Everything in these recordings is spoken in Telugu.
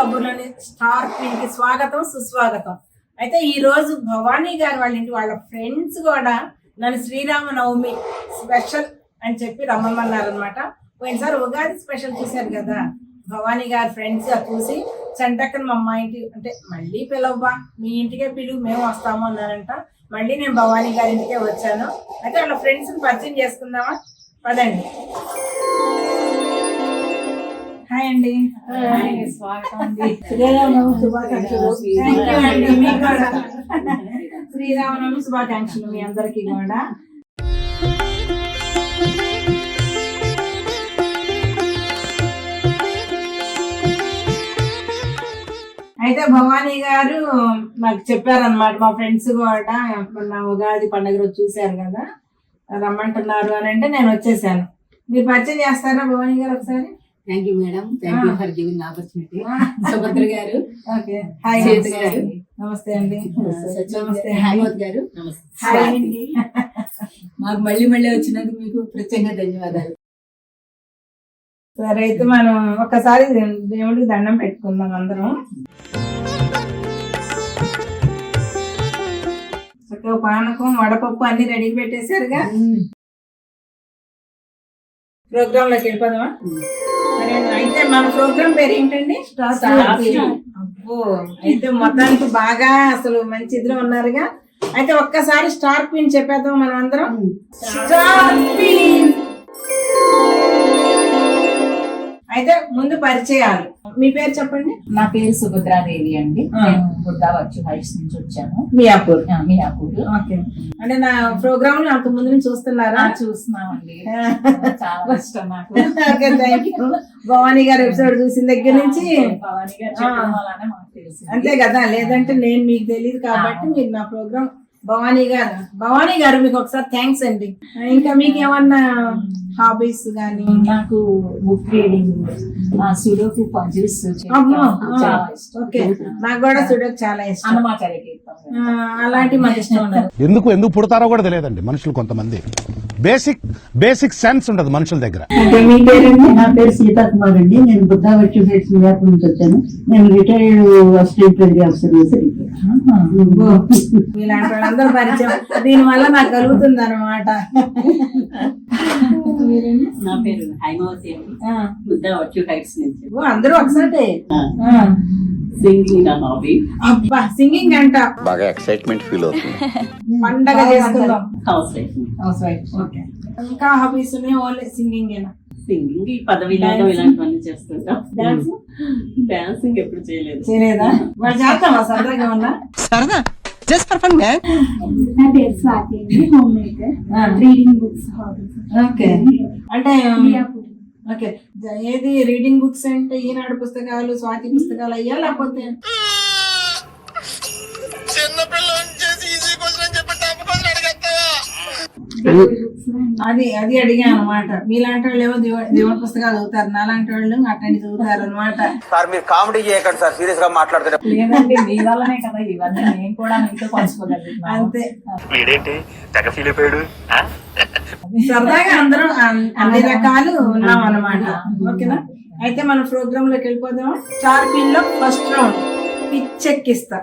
కబుర్లని స్టార్ క్వీన్ కి స్వాగతం సుస్వాగతం. అయితే ఈ రోజు భవానీ గారు వాళ్ళ ఇంటి వాళ్ళ ఫ్రెండ్స్ కూడా నన్ను శ్రీరామనవమి స్పెషల్ అని చెప్పి రమ్మన్నారనమాట. పోయినసారి ఉగాది స్పెషల్ చూశారు కదా, భవానీ గారి ఫ్రెండ్స్ చూసి చంటక్కని మా అమ్మాయింటి అంటే మళ్ళీ పిలవ్వా, మీ ఇంటికే పిలువు, మేము వస్తాము అన్నారంట. మళ్ళీ నేను భవానీ గారి ఇంటికే వచ్చాను. అయితే వాళ్ళ ఫ్రెండ్స్ని పరిచయం చేసుకుందామా, పదండి. హాయ్ అండి, స్వాగతం అండి. శ్రీరామనవమి శుభాకాంక్షలు. థ్యాంక్ యూ అండి, మీకు కూడా శ్రీరామనవమి శుభాకాంక్షలు మీ అందరికీ కూడా. అయితే భవానీ గారు నాకు చెప్పారనమాట, మా ఫ్రెండ్స్ కూడా మొన్న ఉగాది పండుగ రోజు చూశారు కదా, రమ్మంటున్నారు అని అంటే నేను వచ్చేసాను. మీరు పరిచయం చేస్తారా భవానీ గారు ఒకసారి? Thank you madam, thank you for giving opportunity. Subhadra గారు, ఓకే, హాయ్ గారు, నమస్తే అండి. నమస్తే హేమవత్ గారు, హాయ్ అండి. మాకు మళ్ళీ మళ్ళీ వచ్చినందుకు మీకు ప్రత్యేకంగా ధన్యవాదాలు. సరే, అయితే మనం ఒకసారి దేవుడికి దండం పెట్టుకుందాం అందరం. చక్కగా పానకం వడపప్పు అన్ని రెడీ పెట్టేశారుగా. ప్రోగ్రామ్ లోకి వెళ్ళిపోదామా? సరే, అయితే మన ప్రోగ్రామ్ పేరు ఏంటండి? అబ్బో, అయితే మొత్తానికి బాగా అసలు మంచి ఇద్దరు ఉన్నారుగా. అయితే ఒక్కసారి స్టార్ క్వీన్ చెప్పేద్దాం మనం అందరం. Star queen. అయితే ముందు పరిచయాలు. మీ పేరు చెప్పండి. నా పేరు సుభద్రాదేవి అండి. నేను బుద్ధావచ్చు హైట్స్ నుంచి వచ్చాను. మియాపూర్. ఓకే. అంటే నా ప్రోగ్రామ్ అంత ముందు నుంచి చూస్తున్నారా? చూస్తున్నామండి, చాలా ఇష్టం నాకు. Okay, thank you. భవానీ గారు ఎపిసోడ్ చూసిన దగ్గర నుంచి భవానీ గారు చెప్పడం వల్లనే మాకు తెలుసు. అంతే కదా, లేదంటే నేను మీకు తెలియదు కాబట్టి మీరు నా ప్రోగ్రామ్. భవానీ గారు మీకు ఒకసారి థ్యాంక్స్ అండి. ఇంకా మీకు ఏమన్నా హాబీస్ గానీ? నాకు బుక్ రీడింగ్, సుడోకు పజిల్స్ చాలా ఇష్టం. ఓకే, నాకు కూడా సుడోకు చాలా ఇష్టం. అన్నమాచార్య కీర్తన అలాంటివి మాకు ఇష్టం ఉండదు. ఎందుకు పుడతారో కూడా తెలియదండి మనుషులు. కొంతమంది బేసిక్ సెన్స్ ఉండదు మనుషుల దగ్గర. మీ పేరండి? నా పేరు సీతాకుమార్ అండి. నేను బుద్ధావచ్చు హైట్స్ మియాపూర్ నుంచి వచ్చాను. నేను రిటైర్డ్ అసిస్టెంట్ ట్రైనింగ్ ఆఫీసర్. ఇలాంటి వాళ్ళందరూ పరిచయం, దీని వల్ల నాకు కలుగుతుంది అనమాట. నా పేరు హైమవతి అండి. బుద్ధావచ్చు హైట్స్ నుంచి. అందరూ ఒకసారి సింగింగ్ నా హాబీ. అబ్బా, సింగింగ్ అంట, బాగా ఎక్సైట్మెంట్ ఫీల్ అవుతుంది. పండగ చేసుకుందాం. House wife. ఓకే, ఇంకా హాబీస్ ఉన్నాయి? ఓన్లీ సింగింగ్ ఏనా? సింగింగ్, ఈ పదవి ఇలాంటివన్నీ చేస్తుంటాం. డాన్సింగ్ ఎప్పుడు చేయలేదా? వాళ్ళు చేస్తామా సరదాగా ఉన్నా? సరదా, జస్ట్ ఫర్ ఫన్. నా పేరు స్వాతి అండి, home maker, reading books hobby. Okay, అంటే ఓకే, ఏది రీడింగ్ బుక్స్ అంటే ఈనాడు పుస్తకాలు, స్వాతి పుస్తకాలు అయ్యా, లేకపోతే అది అడిగా అనమాట. మీలాంటి వాళ్ళు ఏమో దేవుడి పుస్తకాలు చదువుతారు, నాలాంటి వాళ్ళు అట్లాంటి చదువుతారు అనమాట. సార్ మీరు కామెడీ చేయకండి సార్, సీరియస్ గా మాట్లాడుతున్నారు. లేదండి, మీ వల్లనే కదా ఇవన్నీ నేను కూడా మీతో పంచుకోగలుగుతున్నాను. అంతే, వీడేంటి తెగ ఫీల్ అయిపోయాడు. సరదాగా అందరం అన్ని రకాలు ఉన్నాం అన్నమాట. ఓకేనా? అయితే మన ప్రోగ్రామ్ లోకి వెళ్ళిపోదాం. స్టార్ క్వీన్ లో ఫస్ట్ రౌండ్ పిచ్చెక్కిస్తా.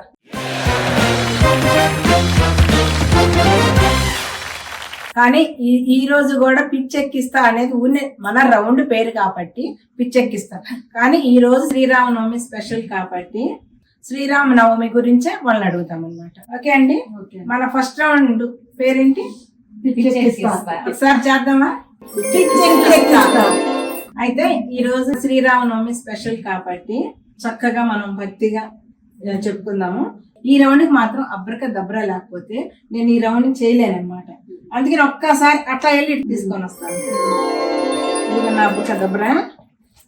కానీ ఈ రోజు కూడా పిచ్చెక్కిస్తా అనేది మన రౌండ్ పేరు కాబట్టి పిచ్చెక్కిస్తా. కానీ ఈ రోజు శ్రీరామనవమి స్పెషల్ కాబట్టి శ్రీరామనవమి గురించే వాళ్ళని అడుగుతాం అనమాట. ఓకే అండి, మన ఫస్ట్ రౌండ్ పేరేంటి? ఒకసారి చేద్దామా? పిచ్చెక్కిస్తా. అయితే ఈ రోజు శ్రీరామనవమి స్పెషల్ కాబట్టి చక్కగా మనం భక్తిగా చెప్పుకుందాము. ఈ రౌండ్ కి మాత్రం అబ్రక దబ్రా లేకపోతే నేను ఈ రౌండ్ చేయలేనమాట. అందుకని ఒక్కసారి అట్లా వెళ్ళి తీసుకొని వస్తాను. ఇది నా అబ్రక దబ్రా.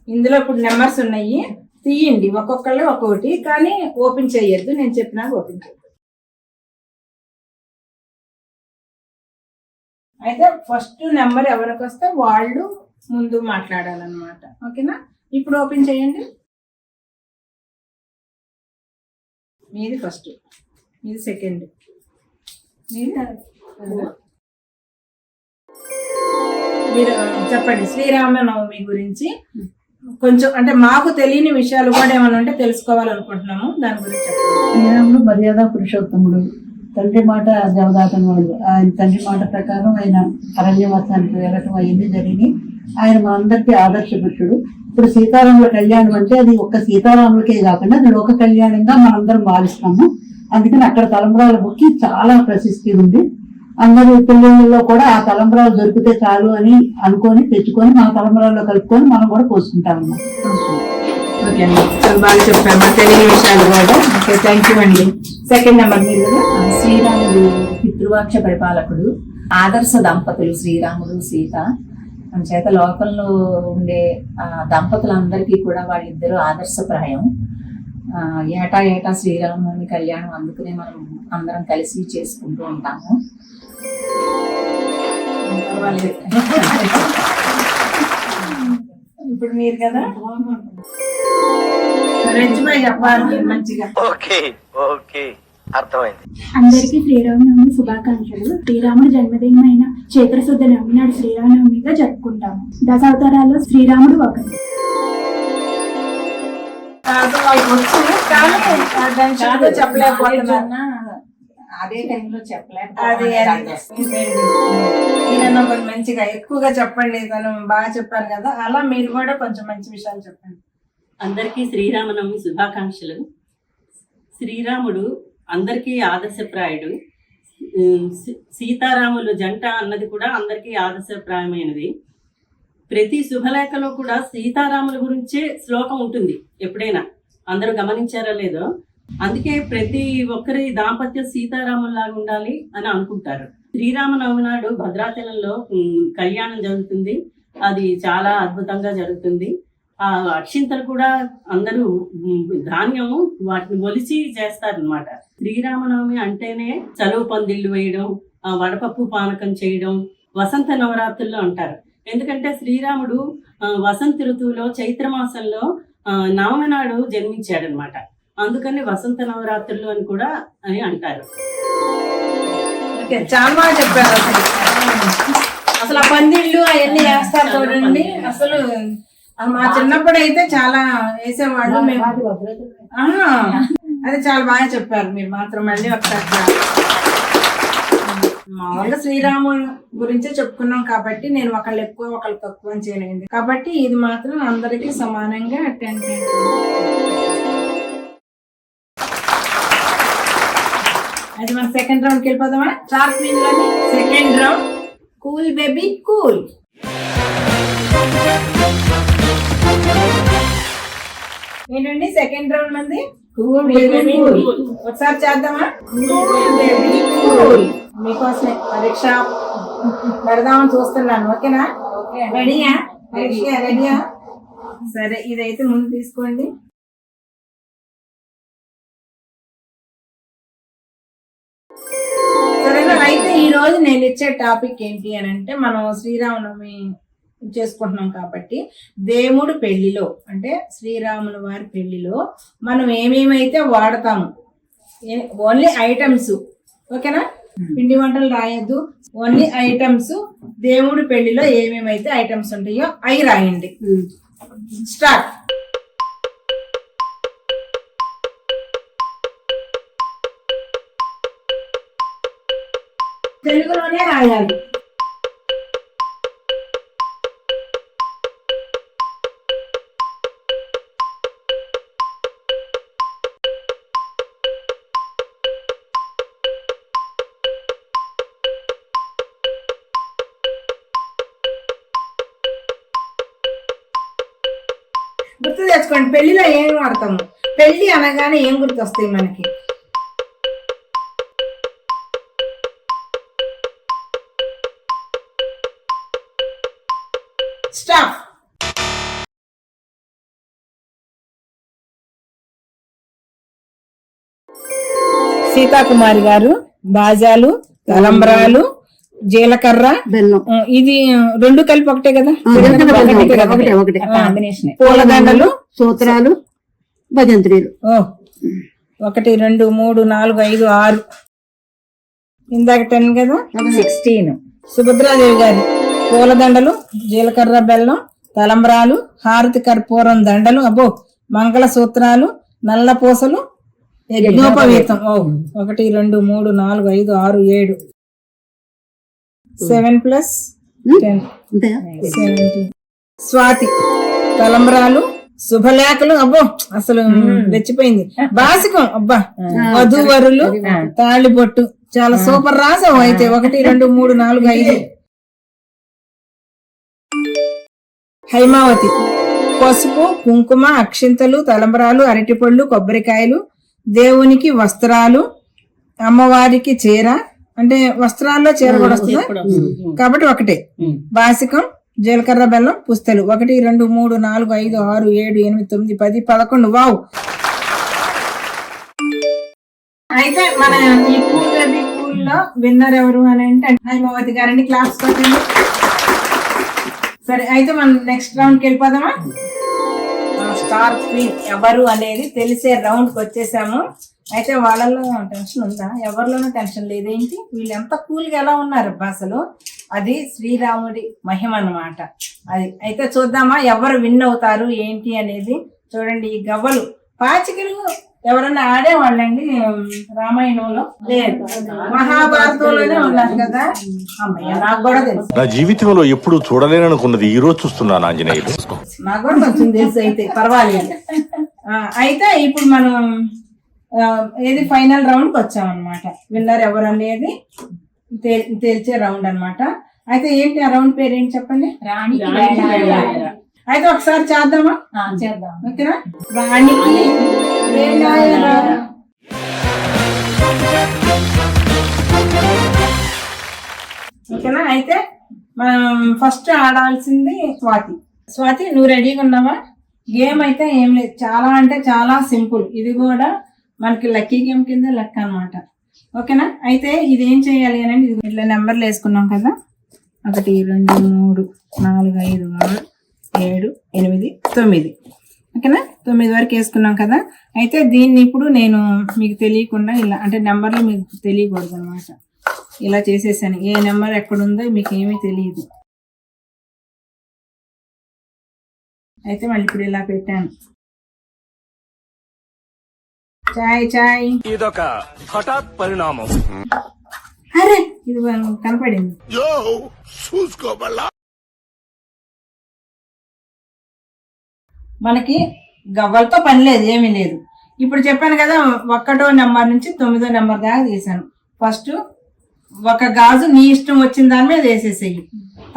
ఇందులో ఇప్పుడు నెంబర్స్ ఉన్నాయి, తీయండి ఒక్కొక్కళ్ళు ఒక్కొక్కటి, కానీ ఓపెన్ చేయొద్దు, నేను చెప్పినా ఓపెన్ చేయొద్దు. అయితే ఫస్ట్ నెంబర్ ఎవరికి వస్తే వాళ్ళు ముందు మాట్లాడాలన్నమాట. ఓకేనా? ఇప్పుడు ఓపెన్ చేయండి. మీది ఫస్ట్, మీది సెకండ్, మీది మీరు చెప్పండి శ్రీరామనవమి గురించి కొంచెం అంటే మాకు తెలియని విషయాలు కూడా ఏమైనా ఉంటే తెలుసుకోవాలనుకుంటున్నాము, దాని గురించి చెప్పండి. శ్రీరాముడు మర్యాద పురుషోత్తముడు, తండ్రి మాట జవదాతని వాడు. ఆయన తండ్రి మాట ప్రకారం ఆయన అరణ్యవాసానికి వెళ్ళటం అవన్నీ జరిగి ఆయన మనందరికీ ఆదర్శ పురుషుడు. ఇప్పుడు సీతారాముల కళ్యాణం అంటే అది ఒక్క సీతారాములకే కాకుండా అది లోక కళ్యాణంగా మనందరం భావిస్తాము. అందుకని అక్కడ తలంబ్రాల బుక్కి చాలా ప్రసిద్ధి ఉంది. అందరూ పెళ్ళిళ్ళలో కూడా ఆ తలంబ్రాలు దొరికితే చాలు అని అనుకొని తెచ్చుకొని మన తలంబ్రాల్లో కలుపుకొని మనం కూడా పోసుకుంటాము. ఓకే అండి, చాలా బాగా చెప్పారు, మాకు తెలియని విషయాలు కూడా. ఓకే, థ్యాంక్ యూ అండి. సెకండ్ నెంబర్ మీరు కదా. శ్రీరాముడు పితృవాక్ష పరిపాలకుడు, ఆదర్శ దంపతులు శ్రీరాముడు సీత. మన చేత లోకంలో ఉండే దంపతులందరికీ కూడా వాళ్ళిద్దరూ ఆదర్శప్రాయం. ఏటా ఏటా శ్రీరాముని కళ్యాణం అందుకనే మనం అందరం కలిసి చేసుకుంటూ ఉంటాము. ఇప్పుడు మీరు కదా రెచ్చిపోయి చెప్పాలి మీరు మంచిగా. ఓకే ఓకే అర్థమైంది. అందరికీ శ్రీరామనవమి శుభాకాంక్షలు. శ్రీరాముడు జన్మదినమైన చైత్రశుద్ధ నవమి నాడు శ్రీరామనవమిగా జరుపుకుంటాము. దశావతారాల్లో శ్రీరాముడు ఒకరు. అసలు వాళ్ళకి వచ్చు, కానీ దాని చదువు చెప్పలేకపోతున్నా. అదే టైంలో అది చెప్పలేకపోతే ఈయన కొంచెం మంచిగా ఎక్కువగా చెప్పండి, తను బాగా చెప్పారు కదా, అలా మీరు కూడా కొంచెం మంచి విషయాలు చెప్పండి. అందరికీ శ్రీరామనవమి శుభాకాంక్షలు. శ్రీరాముడు అందరికీ ఆదర్శప్రాయుడు. సీతారాములు జంట అన్నది కూడా అందరికీ ఆదర్శప్రాయమైనది. ప్రతి శుభలేఖలో కూడా సీతారాముల గురించే శ్లోకం ఉంటుంది. ఎప్పుడైనా అందరూ గమనించారో లేదో, అందుకే ప్రతి ఒక్కరి దాంపత్యం సీతారాముల్లాగా ఉండాలి అని అనుకుంటారు. శ్రీరామనవమి నాడు భద్రాచలంలో కళ్యాణం జరుగుతుంది. అది చాలా అద్భుతంగా జరుగుతుంది. ఆ అక్షింతలు కూడా అందరూ ధాన్యము వాటిని ఒలిచి చేస్తారనమాట. శ్రీరామనవమి అంటేనే చలువ పందిళ్ళు వేయడం, వడపప్పు పానకం చేయడం వసంత నవరాత్రుల్లో అంటారు. ఎందుకంటే శ్రీరాముడు వసంత ఋతువులో చైత్రమాసంలో నవమి నాడు జన్మించాడనమాట. అందుకని వసంత నవరాత్రులు అని కూడా అని అంటారు. ఓకే, చాలా బాగా చెప్పారు. అసలు ఆ పందిళ్ళు అవన్నీ వేస్తారు చూడండి. అసలు మా చిన్నప్పుడు అయితే చాలా వేసేవాళ్ళు మేము. అది చాలా బాగా చెప్పారు మీరు మాత్రం. మళ్ళీ ఒకసారి మామూలుగా శ్రీరాముడు గురించే చెప్పుకున్నాం కాబట్టి నేను ఒకళ్ళు ఎక్కువ ఒకళ్ళు తక్కువ అని చేయలేదు కాబట్టి ఇది మాత్రం అందరికీ సమానంగా 10. అది మన సెకండ్ రౌండ్కి వెళ్ళిపోదామా? షార్ప్ మీన్లోని second round cool baby cool. ఏంటండి సెకండ్ రౌండ్ మంది కూల్ బేబీ కూల్. ఒకసారి చేద్దామా? Cool baby cool. మీకోసమే పరీక్ష పెడదామని చూస్తున్నాను. ఓకేనా? రెడీయా? పరీక్ష రెడీయా? సరే, ఇదైతే ముందు తీసుకోండి. సరేనా? అయితే ఈ రోజు నేను ఇచ్చే టాపిక్ ఏంటి అని అంటే, మనం శ్రీరామనవమి చేసుకుంటున్నాం కాబట్టి దేవుడు పెళ్లిలో అంటే శ్రీరాముల వారి పెళ్లిలో మనం ఏమేమైతే వాడతాము, ఓన్లీ ఐటమ్స్. ఓకేనా? పిండి వంటలు రాయొద్దు, ఓన్లీ ఐటమ్స్. దేవుడి పెళ్లిలో ఏమేమైతే ఐటమ్స్ ఉంటాయో అవి రాయండి. స్టార్ట్. తెలుగులోనే రాయాలి. గుర్తు తెచ్చుకోండి, పెళ్లిలో ఏం వాడతాము, పెళ్లి అనగానే ఏం గుర్తొస్తాయి మనకి? స్టాప్. సీతాకుమారి గారు బాజాలు, తలంబ్రాలు, జీలకర్ర, బెల్లం, ఇది రెండు కలిపి ఒకటే కదా? ఒకటే కాంబినేషన్. పూలదండలు, సూత్రాలు, భజంత్రీలు. 1 2 3 4 5 6. ఇందాక 10 కదా? 16. సుభద్రాదేవి గారి పూలదండలు, జీలకర్ర, బెల్లం, తలంబ్రాలు, హారతి కర్పూరం దండలు, అబ్బో మంగళ సూత్రాలు, నల్ల పూసలు, యజ్ఞోపవీతం. 1 2 3 4 5 6 7 7 ప్లస్ 10 17. స్వాతి తలంబ్రాలు, శుభలేఖలు, అబ్బో అసలు రెచ్చిపోయింది. బాసికం, అబ్బా వధూవరులు, తాళిబొట్టు, చాలా సూపర్ రాసావు. అయితే 1 2 3 4 5. హైమావతి పసుపు, కుంకుమ, అక్షింతలు, తలంబరాలు, అరటిపళ్ళు, కొబ్బరికాయలు, దేవునికి వస్త్రాలు, అమ్మవారికి చీర, అంటే వస్త్రాల్లో చీర కూడా వస్తుందా కాబట్టి 1. బాసికం, జీలకర్ర బెల్లం, పుస్తలు. 1 2 3 4 5 6 7 8 9 10 11. వావ్. అయితే మన ఈ పూల్ బేబీ పూల్ లో విన్నర్ ఎవరు అని అంటే హైమావతి గారండి. క్లాప్స్ కొట్టండి. సరే, అయితే మనం నెక్స్ట్ రౌండ్ కి వెళ్ళిపోదామా? స్టార్ క్వీన్ ఎవరు అనేది తెలిసే రౌండ్ కి వచ్చేసాము. అయితే వాళ్ళలో టెన్షన్ ఉందా? ఎవరిలోనూ టెన్షన్ లేదేంటి? వీళ్ళు ఎంత కూల్ గా ఎలా ఉన్నారు అసలు. అది శ్రీరాముడి మహిమ అన్నమాట. అది అయితే చూద్దామా ఎవరు విన్ అవుతారు ఏంటి అనేది. చూడండి, ఈ గవ్వలు పాచికలు ఎవరన్నా ఆడేవాళ్ళండి రామాయణంలో? లేదు, మహాభారతంలోనే ఉన్నారు కదా. అమ్మయ్య, నాకు కూడా తెలుసు. నా జీవితంలో ఎప్పుడు చూడలేననుకున్నది ఈ రోజు చూస్తున్నాను ఆంజనేయులు. నాకు కూడా కొంచెం తెలుసు, అయితే పర్వాలేదు. అయితే ఇప్పుడు మనం ఏది ఫైనల్ రౌండ్ కి వచ్చామన్నమాట. విన్నర్ ఎవరు అనేది తేల్చే రౌండ్ అన్నమాట. అయితే ఏంటి ఆ రౌండ్ పేరు ఏంటి చెప్పండి? రాణికి అయితే ఒకసారి చేద్దామా? చేద్దాం. ఓకేనా? రాణికి వేళాయరా. ఓకేనా? అయితే మనం ఫస్ట్ ఆడాల్సింది స్వాతి. స్వాతి, నువ్వు రెడీగా ఉన్నావా? గేమ్ అయితే ఏం లేదు, చాలా అంటే చాలా సింపుల్. ఇది కూడా మనకి లక్కీ గేమ్ కింద లెక్క అనమాట. ఓకేనా? అయితే ఇది ఏం చేయాలి అని అంటే ఇట్లా నెంబర్లు వేసుకున్నాం కదా. 1 2 3 4 5 6 7 8 9. ఓకేనా? 9 వరకు వేసుకున్నాం కదా. అయితే దీన్ని ఇప్పుడు నేను మీకు తెలియకుండా ఇలా, అంటే నెంబర్లు మీకు తెలియకూడదు అనమాట, ఇలా చేసేసాను. ఏ నెంబర్ ఎక్కడుందో మీకు ఏమీ తెలియదు. అయితే మళ్ళీ ఇప్పుడు ఇలా పెట్టాను. చాయ్ చాయ్. ఇదొక హఠాత్ పరిణామం. అరే, ఇది కనపడింది. మనకి గవ్వలతో పని లేదు, ఏమీ లేదు. ఇప్పుడు చెప్పాను కదా, 1వ నెంబర్ నుంచి 9వ నెంబర్ దాకా తీసాను. ఫస్ట్ 1 గాజు నీ ఇష్టం వచ్చిన దాని మీద వేసేసేయి.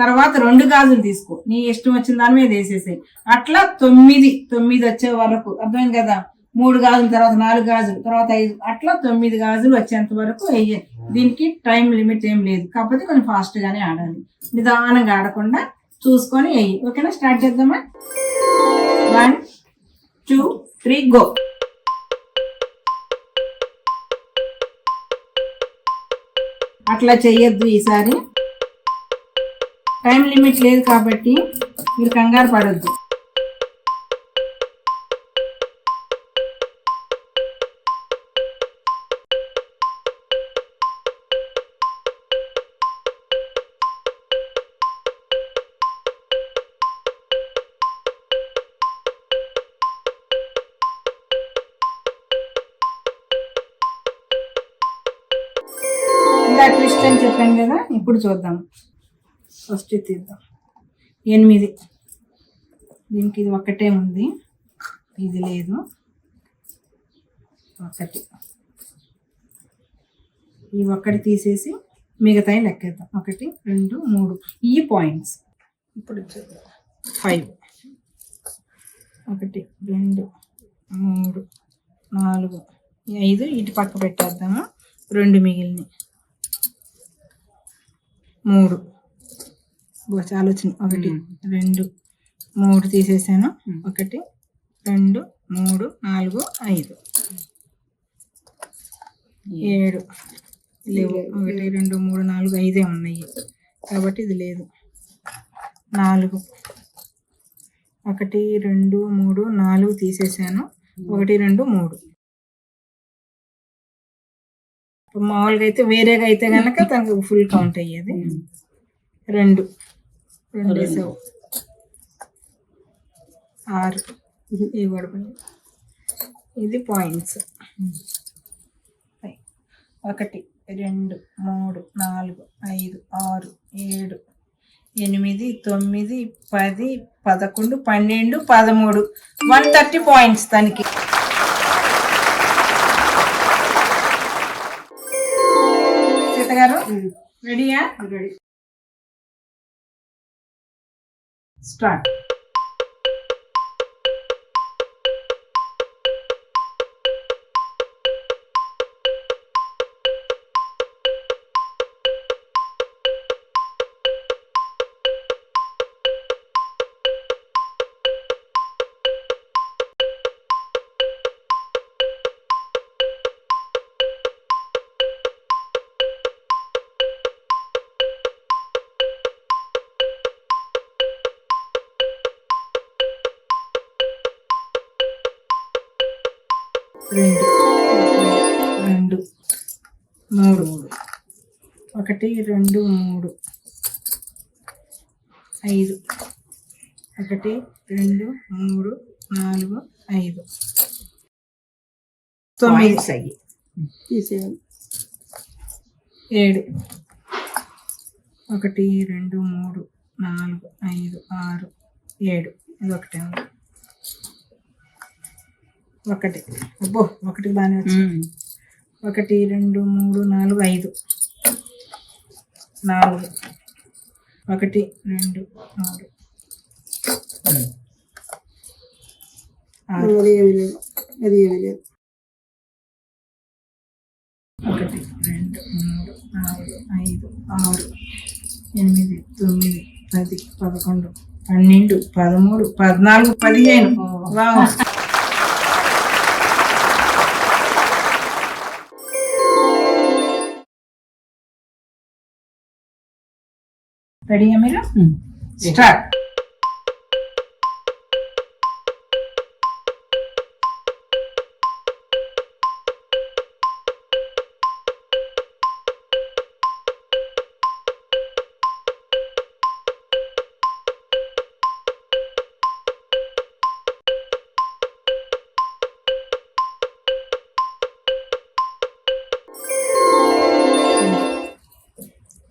తర్వాత 2 గాజులు తీసుకో, నీ ఇష్టం వచ్చిన దాని మీద వేసేసేయి. అట్లా 9 వచ్చే వరకు. అర్థమైంది కదా? 3 గాజులు, తర్వాత 4 గాజులు, తర్వాత 5, అట్లా 9 గాజులు వచ్చేంత వరకు వేయాలి. దీనికి టైం లిమిట్ ఏం లేదు, కాకపోతే కొంచెం ఫాస్ట్ గానే ఆడాలి. నిదానంగా ఆడకుండా చూసుకొని వేయి. ఓకేనా? స్టార్ట్ చేద్దామా? 1 2 3 గో. అట్లా చెయ్యొద్దు ఈసారి. టైం లిమిట్ లేదు కాబట్టి మీరు కంగారు పడొద్దు. ఇంకా ట్విస్ట్ అని చెప్పాను కదా, ఇప్పుడు చూద్దాం. ఫస్ట్ తీద్దాం. 8. దీనికి ఇది ఒక్కటే ఉంది, ఇది లేదు. 1 ఈ 1 తీసేసి మిగతాయి లెక్కేద్దాం. 1 2 3 ఈ పాయింట్స్. ఇప్పుడు 5. 1 2 3 4 5 ఇటు పక్క పెట్టేద్దాము. 2 మిగిలినవి. 3 చాలా వచ్చినాయి. 1 2 3 తీసేసాను. 1 2 3 4 5 7 లేవు. 1 2 3 4 5 ఉన్నాయి కాబట్టి ఇది లేదు. 4 1 2 3 4 తీసేసాను. 1 2 3. మామూలుగా అయితే వేరేగా అయితే కనుక తనకు ఫుల్ కౌంట్ అయ్యేది. 2 వేసావు. 6 ఇవి కూడా పోయినాయి. ఇది పాయింట్స్. 1 2 3 4 5 6 7 8 9 10 11 12 13 130 పాయింట్స్ తనకి. సీత గారు రెడీయా? రెడీ. స్టార్ట్. రెండు 2 3 1 2 3 5 1 2 3 4 5 9 అయ్యి 7 1 2 3 4 5 6 7 ఇది ఒకటే ఉంది. 1 అబ్బో 1 బాగానే వచ్చింది. 1 2 3 4 5 4 1 2 3 6 1 2 3 4 5 6 8 9 10 11 12 13 14 15. వావ్. రెడీయా మీరు? స్టార్ట్.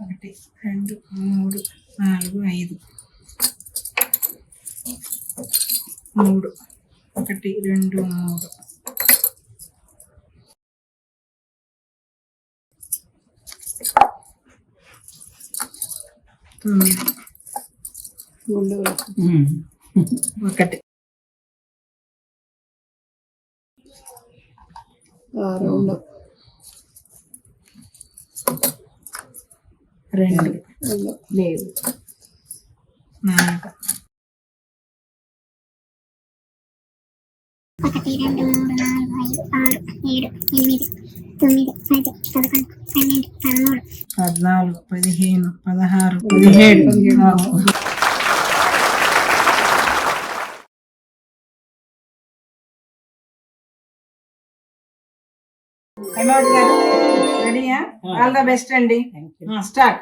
ఒకటి 2 3 4 5 3 1 2 3 9 1 2 లేదు 4 1 2 3 4 5 6 7 8 9 10 11 12 13 14 15 16 17. హైమావతి గారు రెడీయా? ఆల్ ద బెస్ట్ అండి. స్టార్ట్.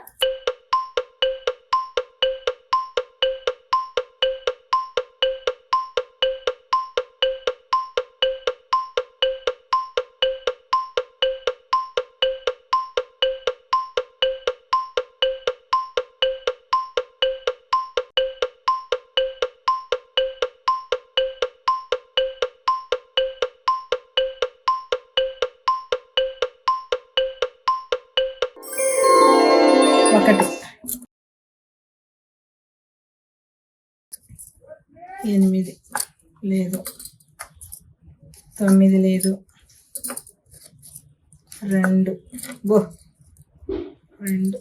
ఒకటి 8 లేదు 9 లేదు 2 బో 2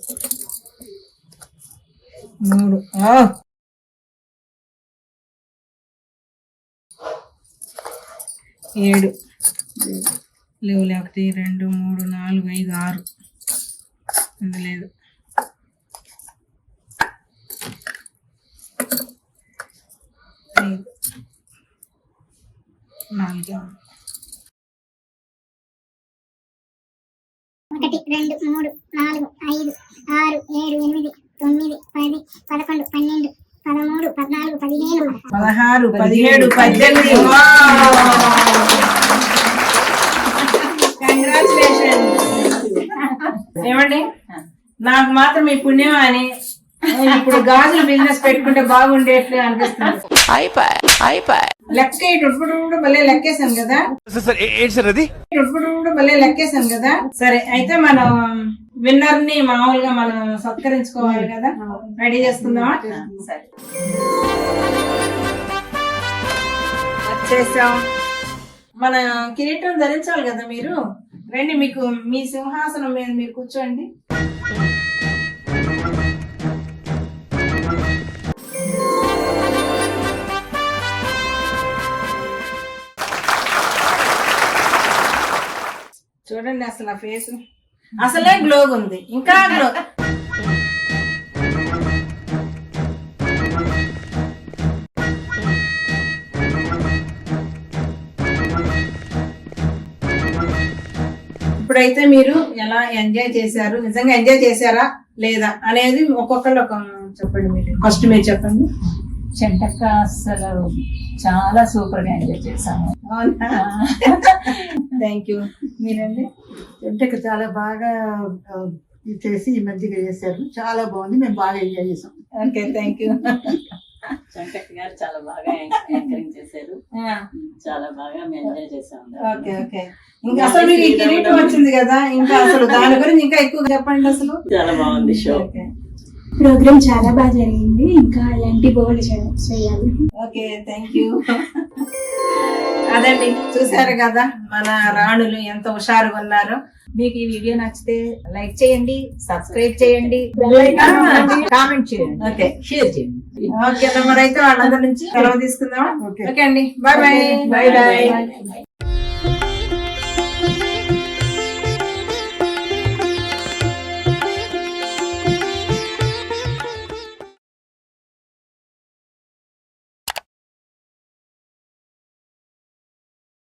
3 7 లేవు 1 2 3 4 5 6 ఇది లేదు 5 4 1 2 3 4 5 6 7 8 9 10 11 12 13 14 15 16, 17, 18. కంగ్రాచులేషన్. ఏమండి, నాకు మాత్రం మీ పుణ్యం అని నేను ఇప్పుడు గాజులు బిజినెస్ పెట్టుకుంటే బాగుండేట్లే అనిపిస్తుంది. లెక్క ఇప్పుడు భలే లెక్కేసాను కదా, ఇప్పుడు భలే లెక్కేసాను కదా. సరే, అయితే మనం విన్నర్ ని మామూలుగా మనం సత్కరించుకోవాలి కదా, రెడీ చేసుకుందామా? సరే. చేసాం. మన కిరీటం ధరించాలి కదా మీరు. రండి, మీకు మీ సింహాసనం మీద మీరు కూర్చోండి. చూడండి అసలు ఆ ఫేస్ అసలే గ్లోగా ఉంది, ఇంకా గ్లో. ఇప్పుడైతే మీరు ఎలా ఎంజాయ్ చేశారు, నిజంగా ఎంజాయ్ చేశారా లేదా అనేది ఒక్కొక్కళ్ళు ఒక చెప్పండి. మీరు ఫస్ట్ మీరు చెప్పండి. చెంటక్క అసలు చాలా సూపర్ గా ఎంజాయ్ చేశాము. అవునా, థ్యాంక్ యూ. మీరండి? అంటే చాలా బాగా చేసి ఈ మధ్యగా చేశారు, చాలా బాగుంది, మేము బాగా ఎంజాయ్ చేసాం. Okay, thank you. చంటక్క గారు చాలా బాగా యాంకరింగ్ చేశారు, చాలా బాగా మేము ఎంజాయ్ చేసాం. Okay okay. ఇంకా అసలు మీకు ఈ కిరీటం వచ్చింది కదా, ఇంకా అసలు దాని గురించి ఇంకా ఎక్కువ చెప్పండి అసలు. చాలా బాగుంది షో. ప్రోగ్రామ్ చాలా బాగా జరిగింది, ఇంకా ఇలాంటి బోర్డు చేయాలి. Okay, thank you. అదండి, చూసారు కదా మన రాణులు ఎంత హుషారుగా ఉన్నారో. మీకు ఈ వీడియో నచ్చితే లైక్ చేయండి, సబ్స్క్రైబ్ చేయండి, కామెంట్ చేయండి, ఓకే, షేర్ చేయండి. ఓకే, మరి అయితే వాళ్ళందరి నుంచి సెలవు తీసుకుందాం. ఓకే అండి, బాయ్ బాయ్. Bye bye.